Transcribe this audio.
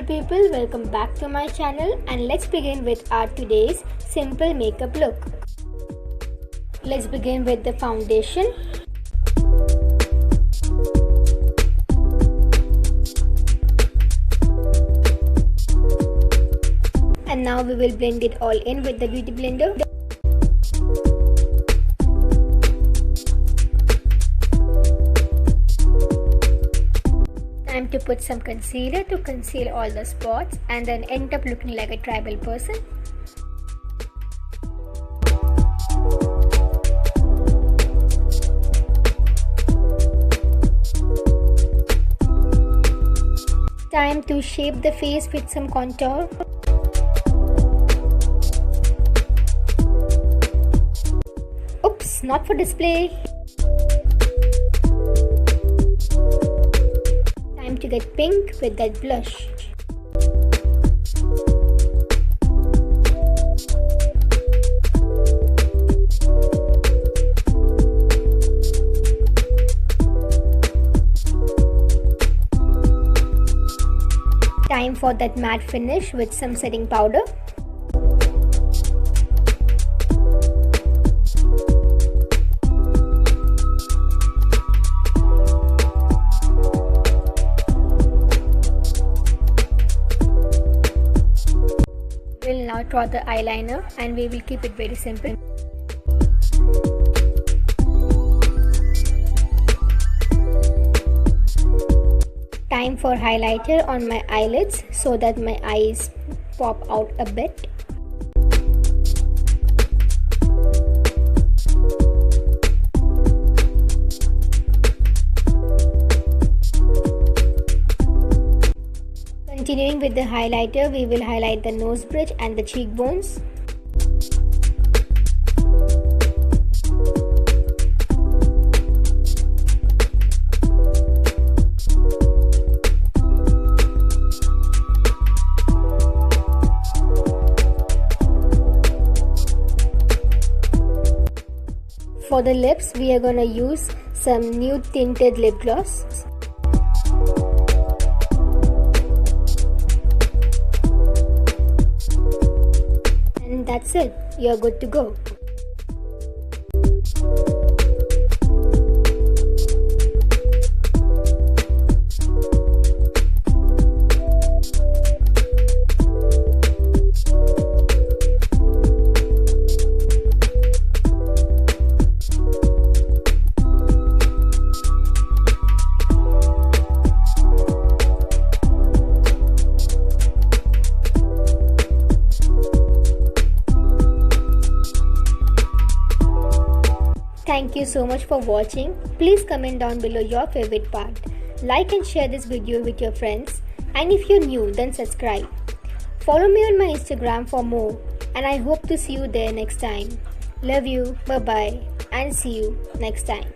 beautiful people, welcome back to my channel and let's begin with our today's simple makeup look. Let's begin with the foundation. And now we will blend it all in with the beauty blender. Time to put some concealer to conceal all the spots and then end up looking like a tribal person. Time to shape the face with some contour. Oops, not for display. Time to get pink with that blush. Time for that matte finish with some setting powder. We'll now draw the eyeliner and we will keep it very simple. Time for highlighter on my eyelids so that my eyes pop out a bit. Continuing with the highlighter, we will highlight the nose bridge and the cheekbones. For the lips, we are going to use some nude tinted lip gloss. And that's it, you're good to go. Thank you so much for watching. Please comment down below your favorite part. Like and share this video with your friends. And if you're new, then subscribe. Follow me on my Instagram for more. And I hope to see you there next time. Love you. Bye bye. And see you next time.